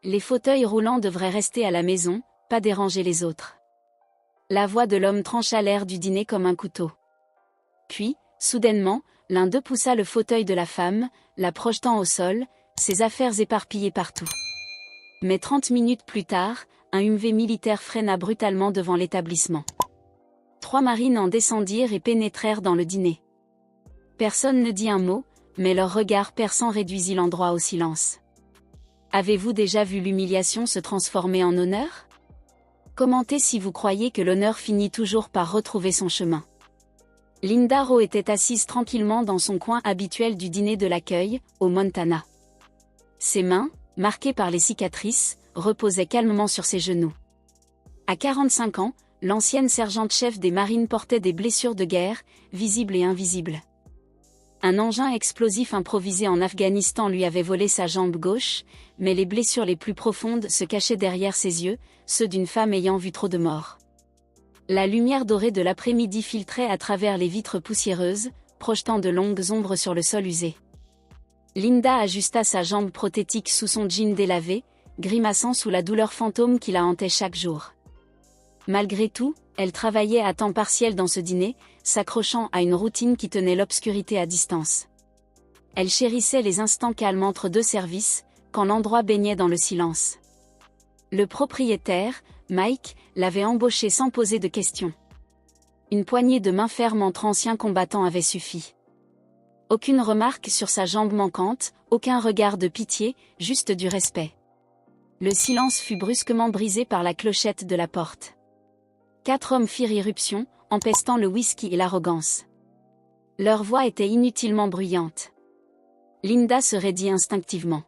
Les fauteuils roulants devraient rester à la maison, pas déranger les autres. La voix de l'homme trancha l'air du dîner comme un couteau. Puis, soudainement, l'un d'eux poussa le fauteuil de la femme, la projetant au sol, ses affaires éparpillées partout. Mais 30 minutes plus tard, un UMV militaire freina brutalement devant l'établissement. 3 marines en descendirent et pénétrèrent dans le dîner. Personne ne dit un mot, mais leur regard perçant réduisit l'endroit au silence. Avez-vous déjà vu l'humiliation se transformer en honneur? Commentez si vous croyez que l'honneur finit toujours par retrouver son chemin. Linda Rowe était assise tranquillement dans son coin habituel du dîner de l'accueil, au Montana. Ses mains, marquées par les cicatrices, reposaient calmement sur ses genoux. À 45 ans, l'ancienne sergente-chef des marines portait des blessures de guerre, visibles et invisibles. Un engin explosif improvisé en Afghanistan lui avait volé sa jambe gauche, mais les blessures les plus profondes se cachaient derrière ses yeux, ceux d'une femme ayant vu trop de morts. La lumière dorée de l'après-midi filtrait à travers les vitres poussiéreuses, projetant de longues ombres sur le sol usé. Linda ajusta sa jambe prothétique sous son jean délavé, grimaçant sous la douleur fantôme qui la hantait chaque jour. Malgré tout, elle travaillait à temps partiel dans ce dîner, s'accrochant à une routine qui tenait l'obscurité à distance. Elle chérissait les instants calmes entre deux services, quand l'endroit baignait dans le silence. Le propriétaire, Mike, l'avait embauchée sans poser de questions. Une poignée de main ferme entre anciens combattants avait suffi. Aucune remarque sur sa jambe manquante, aucun regard de pitié, juste du respect. Le silence fut brusquement brisé par la clochette de la porte. 4 hommes firent irruption, empestant le whisky et l'arrogance. Leur voix était inutilement bruyante. Linda se raidit instinctivement.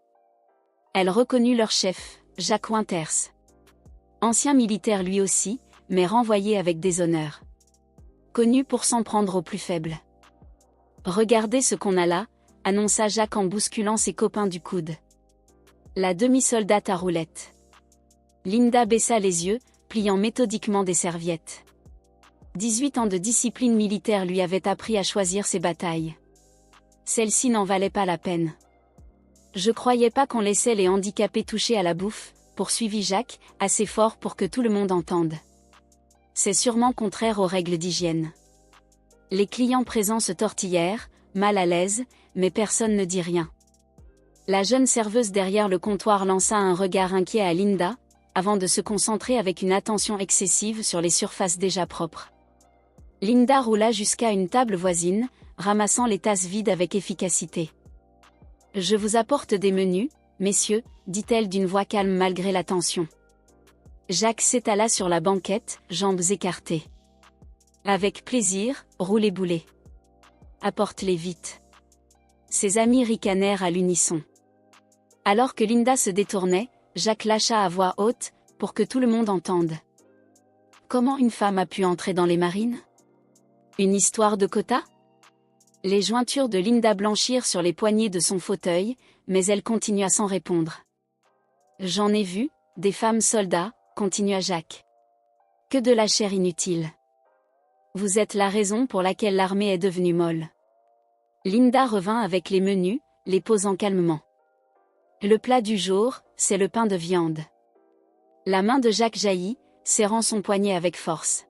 Elle reconnut leur chef, Jack Winters. Ancien militaire lui aussi, mais renvoyé avec déshonneur. Connu pour s'en prendre aux plus faibles. « Regardez ce qu'on a là », annonça Jack en bousculant ses copains du coude. La demi-soldate à roulettes. Linda baissa les yeux, pliant méthodiquement des serviettes. 18 ans de discipline militaire lui avaient appris à choisir ses batailles. Celle-ci n'en valait pas la peine. « Je croyais pas qu'on laissait les handicapés toucher à la bouffe », poursuivit Jacques, assez fort pour que tout le monde entende. C'est sûrement contraire aux règles d'hygiène. Les clients présents se tortillèrent, mal à l'aise, mais personne ne dit rien. La jeune serveuse derrière le comptoir lança un regard inquiet à Linda, avant de se concentrer avec une attention excessive sur les surfaces déjà propres. Linda roula jusqu'à une table voisine, ramassant les tasses vides avec efficacité. « Je vous apporte des menus, messieurs », dit-elle d'une voix calme malgré la tension. Jacques s'étala sur la banquette, jambes écartées. « Avec plaisir, roulez-boulez. Apporte-les vite. » Ses amis ricanèrent à l'unisson. Alors que Linda se détournait, Jacques lâcha à voix haute, pour que tout le monde entende. « Comment une femme a pu entrer dans les marines? Une histoire de quota ?» Les jointures de Linda blanchirent sur les poignées de son fauteuil, mais elle continua sans répondre. « J'en ai vu, des femmes soldats, » continua Jacques. « Que de la chair inutile. Vous êtes la raison pour laquelle l'armée est devenue molle. » Linda revint avec les menus, les posant calmement. « Le plat du jour, c'est le pain de viande. » La main de Jacques jaillit, serrant son poignet avec force.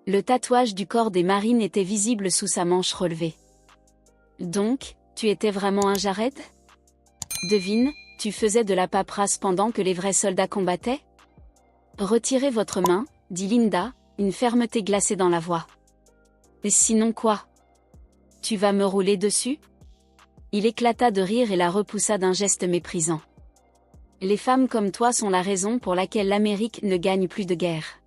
Le tatouage du corps des marines était visible sous sa manche relevée. « Donc, tu étais vraiment un Jared ? Devine, tu faisais de la paperasse pendant que les vrais soldats combattaient ? » « Retirez votre main, » dit Linda, une fermeté glacée dans la voix. « Et sinon quoi ? Tu vas me rouler dessus ?» Il éclata de rire et la repoussa d'un geste méprisant. « Les femmes comme toi sont la raison pour laquelle l'Amérique ne gagne plus de guerre. »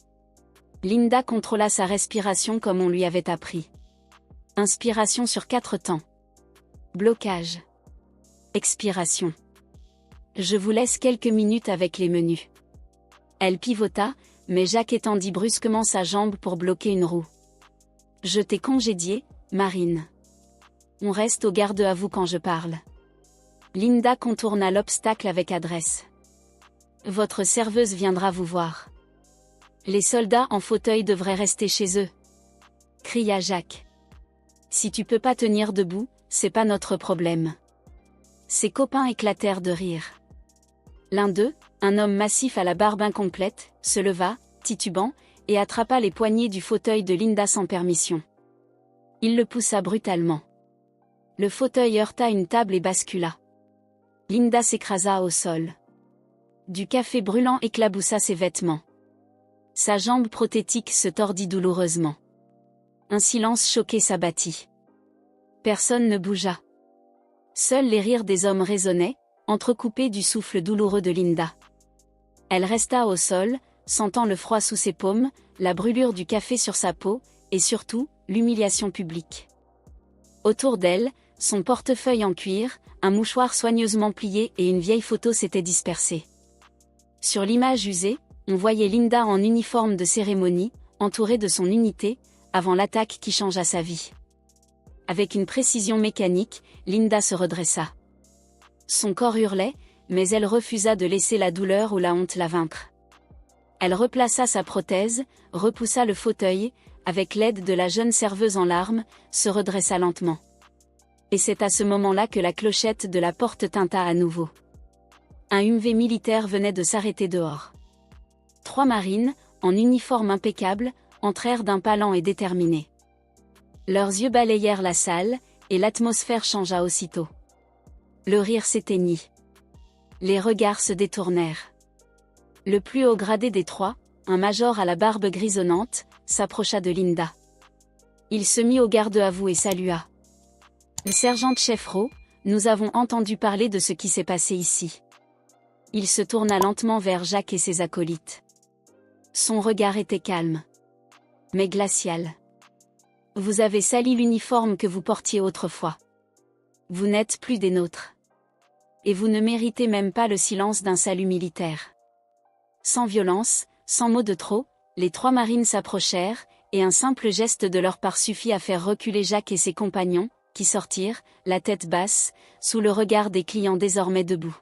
Linda contrôla sa respiration comme on lui avait appris. Inspiration sur 4 temps. Blocage. Expiration. Je vous laisse quelques minutes avec les menus. Elle pivota, mais Jacques étendit brusquement sa jambe pour bloquer une roue. Je t'ai congédié, Marine. On reste au garde à vous quand je parle. Linda contourna l'obstacle avec adresse. Votre serveuse viendra vous voir. Les soldats en fauteuil devraient rester chez eux. Cria Jacques. Si tu peux pas tenir debout, c'est pas notre problème. Ses copains éclatèrent de rire. L'un d'eux, un homme massif à la barbe incomplète, se leva, titubant, et attrapa les poignées du fauteuil de Linda sans permission. Il le poussa brutalement. Le fauteuil heurta une table et bascula. Linda s'écrasa au sol. Du café brûlant éclaboussa ses vêtements. Sa jambe prothétique se tordit douloureusement. Un silence choqué s'abattit. Personne ne bougea. Seuls les rires des hommes résonnaient, entrecoupés du souffle douloureux de Linda. Elle resta au sol, sentant le froid sous ses paumes, la brûlure du café sur sa peau, et surtout, l'humiliation publique. Autour d'elle, son portefeuille en cuir, un mouchoir soigneusement plié et une vieille photo s'étaient dispersés. Sur l'image usée, on voyait Linda en uniforme de cérémonie, entourée de son unité, avant l'attaque qui changea sa vie. Avec une précision mécanique, Linda se redressa. Son corps hurlait, mais elle refusa de laisser la douleur ou la honte la vaincre. Elle replaça sa prothèse, repoussa le fauteuil, avec l'aide de la jeune serveuse en larmes, se redressa lentement. Et c'est à ce moment-là que la clochette de la porte tinta à nouveau. Un UMV militaire venait de s'arrêter dehors. 3 marines, en uniforme impeccable, entrèrent d'un pas lent et déterminé. Leurs yeux balayèrent la salle, et l'atmosphère changea aussitôt. Le rire s'éteignit. Les regards se détournèrent. Le plus haut gradé des 3, un major à la barbe grisonnante, s'approcha de Linda. Il se mit au garde-à-vous et salua. « Le sergent-chef Rowe, nous avons entendu parler de ce qui s'est passé ici. » Il se tourna lentement vers Jacques et ses acolytes. Son regard était calme, mais glacial. « Vous avez sali l'uniforme que vous portiez autrefois. Vous n'êtes plus des nôtres. Et vous ne méritez même pas le silence d'un salut militaire. » Sans violence, sans mots de trop, les 3 marines s'approchèrent, et un simple geste de leur part suffit à faire reculer Jacques et ses compagnons, qui sortirent, la tête basse, sous le regard des clients désormais debout.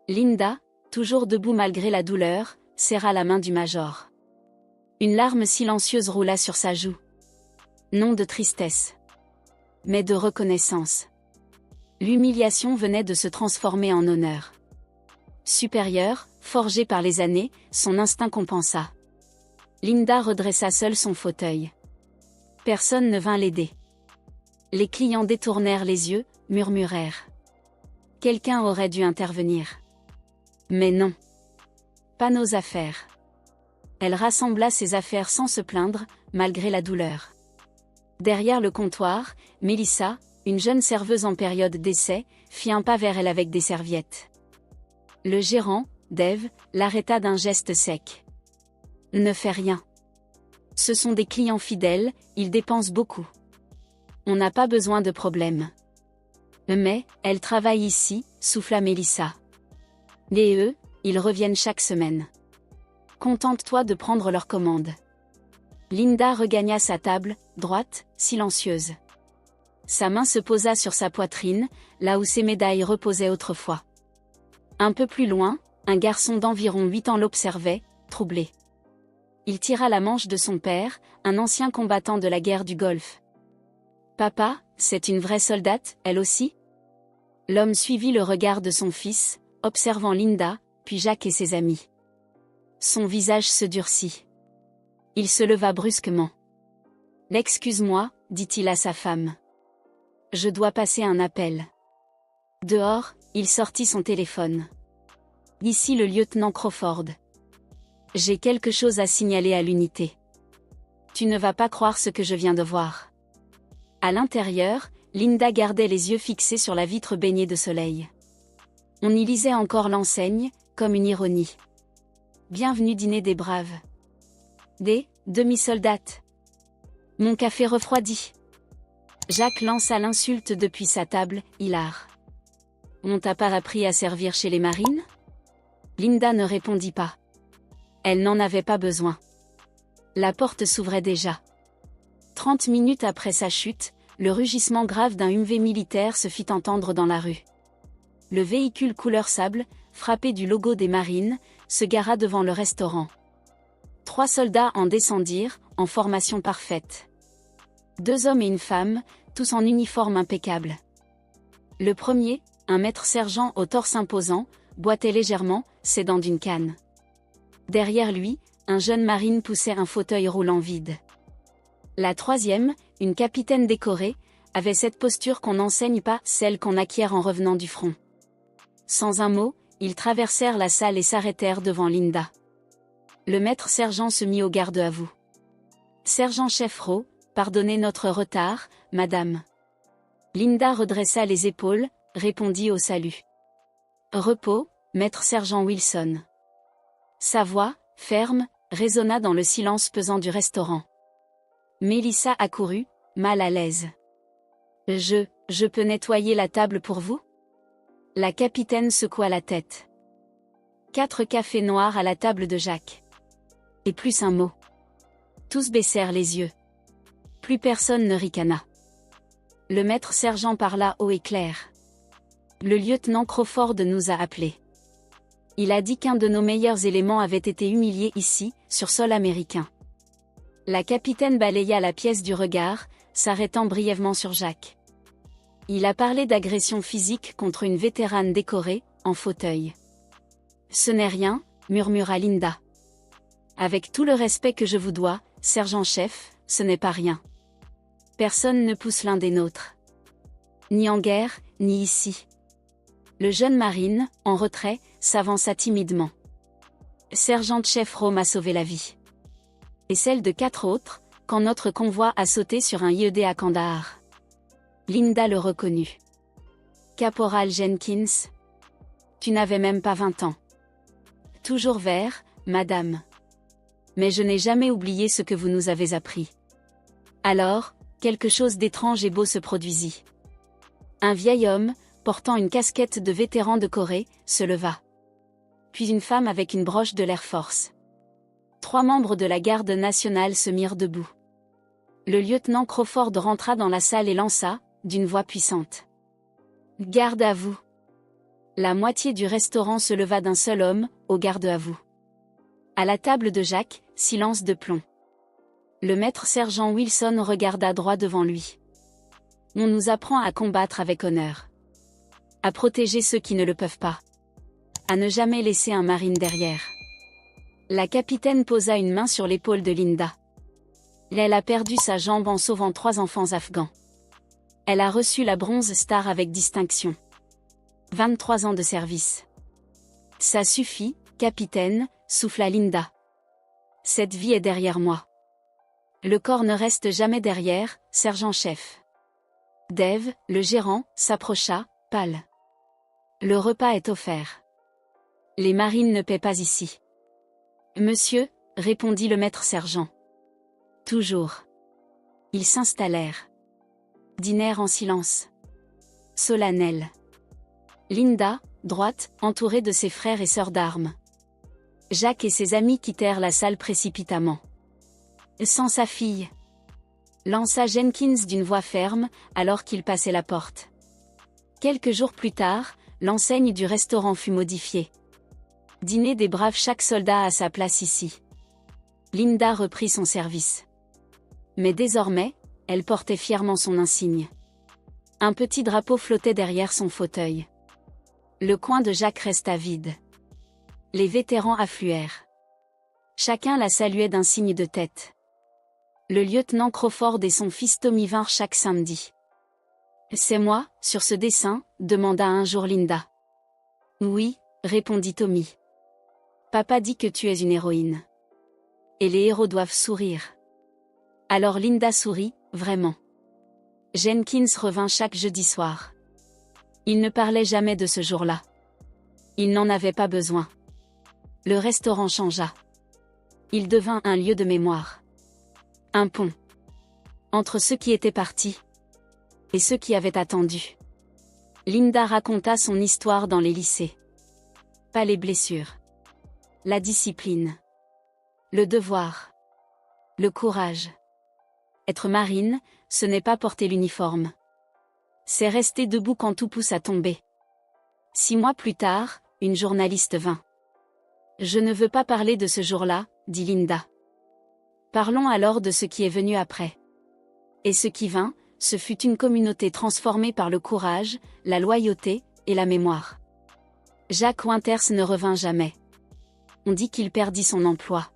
Linda, toujours debout malgré la douleur, serra la main du major. Une larme silencieuse roula sur sa joue. Non de tristesse, mais de reconnaissance. L'humiliation venait de se transformer en honneur. Supérieure, forgée par les années, son instinct compensa. Linda redressa seule son fauteuil. Personne ne vint l'aider. Les clients détournèrent les yeux, murmurèrent. Quelqu'un aurait dû intervenir. Mais non. Pas nos affaires. Elle rassembla ses affaires sans se plaindre, malgré la douleur. Derrière le comptoir, Mélissa, une jeune serveuse en période d'essai, fit un pas vers elle avec des serviettes. Le gérant, Dave, l'arrêta d'un geste sec. « Ne fais rien. Ce sont des clients fidèles, ils dépensent beaucoup. On n'a pas besoin de problème. » « Mais, elle travaille ici, souffla Mélissa. Et eux, ils reviennent chaque semaine. Contente-toi de prendre leur commande. » Linda regagna sa table, droite, silencieuse. Sa main se posa sur sa poitrine, là où ses médailles reposaient autrefois. Un peu plus loin, un garçon d'environ 8 ans l'observait, troublé. Il tira la manche de son père, un ancien combattant de la guerre du Golfe. « Papa, c'est une vraie soldate, elle aussi ?» L'homme suivit le regard de son fils, observant Linda, puis Jacques et ses amis. Son visage se durcit. Il se leva brusquement. « Excuse-moi, dit-il à sa femme. Je dois passer un appel. » Dehors, il sortit son téléphone. « Ici le lieutenant Crawford. J'ai quelque chose à signaler à l'unité. Tu ne vas pas croire ce que je viens de voir. » À l'intérieur, Linda gardait les yeux fixés sur la vitre baignée de soleil. On y lisait encore l'enseigne, comme une ironie. « Bienvenue dîner des braves. Des demi-soldates. Mon café refroidi. » Jacques lança l'insulte depuis sa table, hilar. « On t'a pas appris à servir chez les marines ?» Linda ne répondit pas. Elle n'en avait pas besoin. La porte s'ouvrait déjà. 30 minutes après sa chute, le rugissement grave d'un UMV militaire se fit entendre dans la rue. Le véhicule couleur sable, frappé du logo des marines, se gara devant le restaurant. 3 soldats en descendirent, en formation parfaite. 2 hommes et une femme, tous en uniforme impeccable. Le premier, un maître sergent au torse imposant, boitait légèrement, ses dents d'une canne. Derrière lui, un jeune marine poussait un fauteuil roulant vide. La troisième, une capitaine décorée, avait cette posture qu'on n'enseigne pas, celle qu'on acquiert en revenant du front. Sans un mot, ils traversèrent la salle et s'arrêtèrent devant Linda. Le maître-sergent se mit au garde à vous. Sergent-chef Rowe, pardonnez notre retard, madame. Linda redressa les épaules, répondit au salut. Repos, maître-sergent Wilson. Sa voix, ferme, résonna dans le silence pesant du restaurant. Mélissa accourut, mal à l'aise. Je peux nettoyer la table pour vous? La capitaine secoua la tête. 4 cafés noirs à la table de Jacques. Et plus un mot. Tous baissèrent les yeux. Plus personne ne ricana. Le maître-sergent parla haut et clair. Le lieutenant Crawford nous a appelés. Il a dit qu'un de nos meilleurs éléments avait été humilié ici, sur sol américain. La capitaine balaya la pièce du regard, s'arrêtant brièvement sur Jacques. Il a parlé d'agression physique contre une vétérane décorée, en fauteuil. Ce n'est rien, murmura Linda. Avec tout le respect que je vous dois, sergent-chef, ce n'est pas rien. Personne ne pousse l'un des nôtres. Ni en guerre, ni ici. Le jeune marine, en retrait, s'avança timidement. Sergent-chef Rowe m'a sauvé la vie. Et celle de 4 autres, quand notre convoi a sauté sur un IED à Kandahar. Linda le reconnut. Caporal Jenkins. Tu n'avais même pas 20 ans. Toujours vert, madame. Mais je n'ai jamais oublié ce que vous nous avez appris. Alors, quelque chose d'étrange et beau se produisit. Un vieil homme, portant une casquette de vétéran de Corée, se leva. Puis une femme avec une broche de l'Air Force. 3 membres de la garde nationale se mirent debout. Le lieutenant Crawford rentra dans la salle et lança, d'une voix puissante. Garde à vous. La moitié du restaurant se leva d'un seul homme, au garde à vous. À la table de Jacques, silence de plomb. Le maître-sergent Wilson regarda droit devant lui. On nous apprend à combattre avec honneur. À protéger ceux qui ne le peuvent pas. À ne jamais laisser un marine derrière. La capitaine posa une main sur l'épaule de Linda. Elle a perdu sa jambe en sauvant 3 enfants afghans. Elle a reçu la Bronze Star avec distinction. 23 ans de service. Ça suffit, capitaine, souffla Linda. Cette vie est derrière moi. Le corps ne reste jamais derrière, sergent-chef. Dave, le gérant, s'approcha, pâle. Le repas est offert. Les marines ne paient pas ici. Monsieur, répondit le maître-sergent. Toujours. Ils s'installèrent. Dînèrent en silence. Solennel. Linda, droite, entourée de ses frères et sœurs d'armes. Jacques et ses amis quittèrent la salle précipitamment. Sans sa fille. Lança Jenkins d'une voix ferme, alors qu'il passait la porte. Quelques jours plus tard, l'enseigne du restaurant fut modifiée. Dîner des braves, chaque soldat à sa place ici. Linda reprit son service. Mais désormais, elle portait fièrement son insigne. Un petit drapeau flottait derrière son fauteuil. Le coin de Jacques resta vide. Les vétérans affluèrent. Chacun la saluait d'un signe de tête. Le lieutenant Crawford et son fils Tommy vinrent chaque samedi. « C'est moi, sur ce dessin ?» demanda un jour Linda. « Oui », répondit Tommy. « Papa dit que tu es une héroïne. Et les héros doivent sourire. » Alors Linda sourit, vraiment. Jenkins revint chaque jeudi soir. Il ne parlait jamais de ce jour-là. Il n'en avait pas besoin. Le restaurant changea. Il devint un lieu de mémoire. Un pont. Entre ceux qui étaient partis et ceux qui avaient attendu. Linda raconta son histoire dans les lycées. Pas les blessures. La discipline. Le devoir. Le courage. Être marine, ce n'est pas porter l'uniforme. C'est rester debout quand tout pousse à tomber. 6 mois plus tard, une journaliste vint. « Je ne veux pas parler de ce jour-là, » dit Linda. « Parlons alors de ce qui est venu après. » Et ce qui vint, ce fut une communauté transformée par le courage, la loyauté, et la mémoire. Jack Winters ne revint jamais. On dit qu'il perdit son emploi.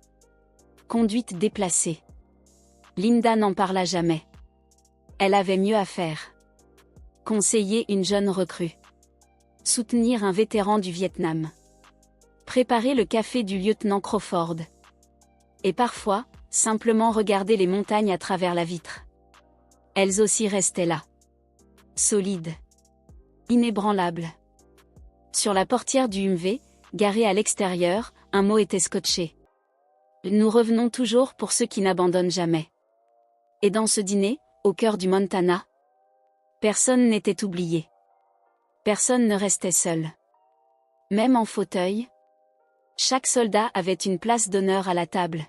Conduite déplacée. Linda n'en parla jamais. Elle avait mieux à faire. Conseiller une jeune recrue. Soutenir un vétéran du Vietnam. Préparer le café du lieutenant Crawford. Et parfois, simplement regarder les montagnes à travers la vitre. Elles aussi restaient là. Solides. Inébranlables. Sur la portière du Humvee, garée à l'extérieur, un mot était scotché. Nous revenons toujours pour ceux qui n'abandonnent jamais. Et dans ce dîner, au cœur du Montana, personne n'était oublié. Personne ne restait seul. Même en fauteuil, chaque soldat avait une place d'honneur à la table.